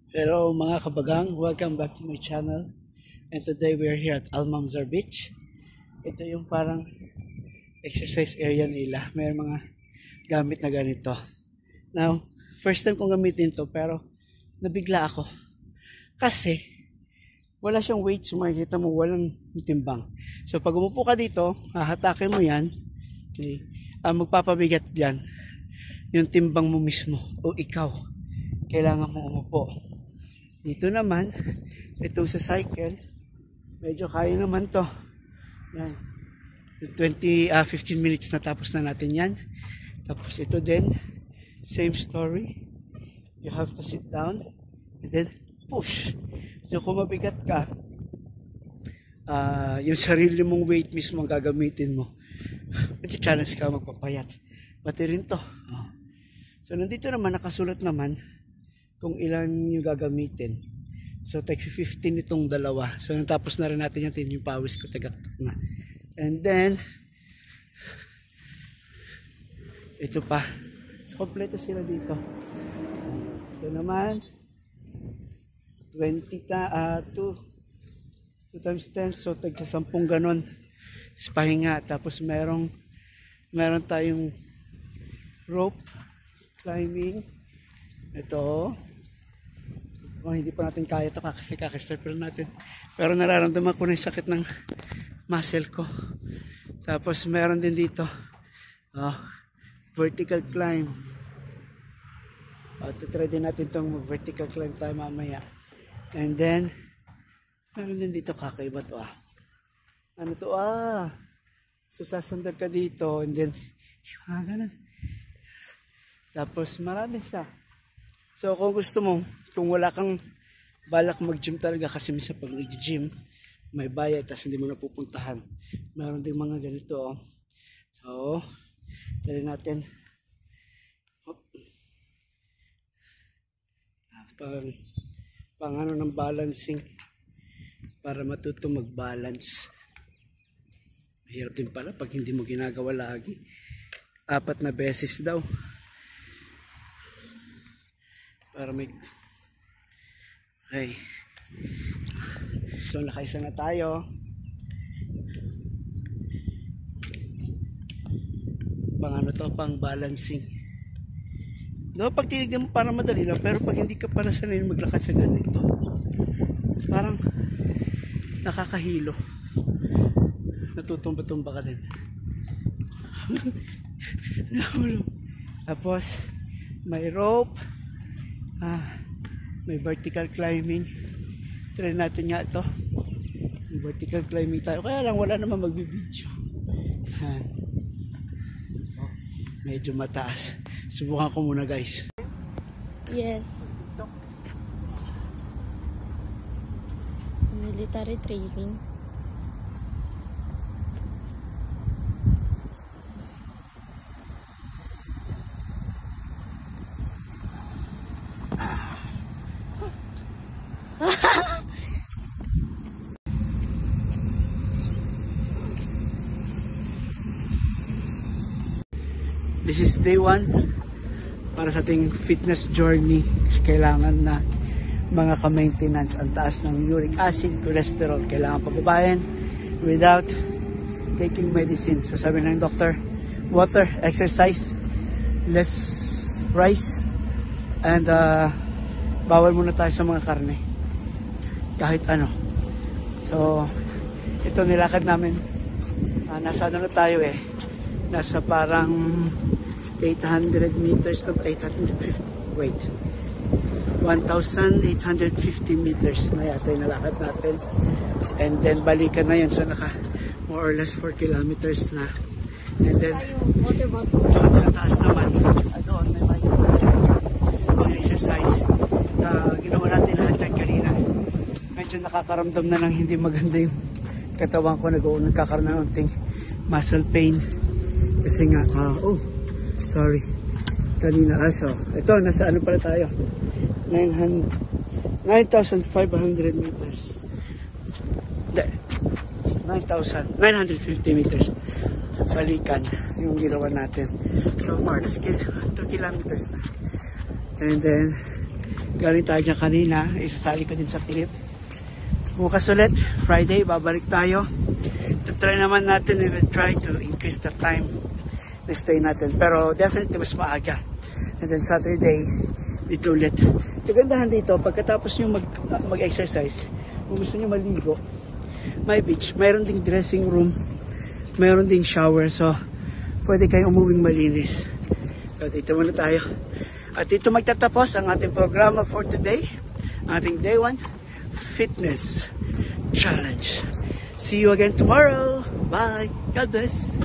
Hello mga kabagang, welcome back to my channel. And today we are here at Almanzar Beach. Ito yung parang exercise area nila. May mga gamit na ganito. Now, first time kong gamitin to pero nabigla ako. Kasi wala siyang weight, so makikita mo walang timbang. So pag umupo ka dito, hahatakin mo yan. Okay. Magpapabigat dyan yung timbang mo mismo o ikaw. Kailangan mo umupo. Dito naman, itong sa cycle, medyo kaya naman to. Yan. 15 minutes na tapos na natin yan. Tapos ito din, same story. You have to sit down and then push. So kung mabigat ka, yung sarili mong weight mismo ang gagamitin mo. Challenge ka magpapayat. Pati rin to. So nandito naman, nakasulat naman kung ilan yung gagamitin. So, take 15 itong dalawa. So, natapos na rin natin yung pawis ko, tagaktak na. And then, ito pa. So, kompleto sila dito. Ito naman, 2 times 10. So, tagsa 10 ganon. Pahinga. Tapos, meron tayong rope climbing. Ito. Hindi pa natin kaya ito kasi kakistart natin. Pero nararamdaman ko na yung sakit ng muscle ko. Tapos meron din dito vertical climb. Try din natin itong vertical climb tayo mamaya. And then meron din dito kakaiba to ano to so sasandal ka dito and then ganun. Tapos marami siya. So kung gusto mo, kung wala kang balak mag-gym talaga, kasi minsan pag nag-gym, may bayad, tapos hindi mo napupuntahan. Meron din mga ganito. So, try natin. Pang ano ng balancing, para matuto mag-balance. Mahirap din pala pag hindi mo ginagawa lagi. 4 na beses daw. Para may okay. So nakaisa na tayo. Pang balancing. No, pag tinignan mo parang madali lang, pero pag hindi ka pala sanay maglakad sa ganito, parang nakakahilo. Natutumba-tumba ka din. Tapos may rope. May vertical climbing. Try natin nga ito. May vertical climbing tayo. Kaya lang wala naman magbibideo. Medyo mataas. Subukan ko muna guys. Yes. Military training. This is day 1 para sa ating fitness journey. Kailangan na mga ka-maintenance. Ang taas ng uric acid, cholesterol, kailangan pababayan without taking medicine. So sabi ng doctor, water, exercise, less rice, and bawal muna tayo sa mga karne kahit ano. So ito nilakad namin. Nasa ano na tayo nasa parang 800 meters to 850, wait, 1,850 meters na yata yung nalakad natin. And then balikan na yun, so naka more or less 4 kilometers na. And then doon sa taas naman, doon may mga exercise na ginawa natin lahat dyan kanina. Medyo nakakaramdam na ng hindi maganda yung katawan ko, nagkakaroon ng unting muscle pain. Kasi nga, sorry. Kanina, so, ito, nasa ano pala tayo? 9,500 meters. Hindi. 9,950 meters. Balikan yung ginawa natin. So, more, let's get 2 kilometers na. And then, Galing tayo dyan kanina. Isasali ko din sa clip. Bukas ulit, Friday, babalik tayo. Try naman natin, we will try to increase the time na stay natin. Pero definitely mas maaga. And then Saturday, dito ulit. Kagandahan dito, pagkatapos nyo mag-exercise, kung gusto nyo maligo, may beach, mayroon ding dressing room, mayroon ding shower, so pwede kayong umuwing malinis. So dito muna tayo. At dito magtatapos ang ating programa for today, ating Day 1 Fitness Challenge. See you again tomorrow. Bye. God bless.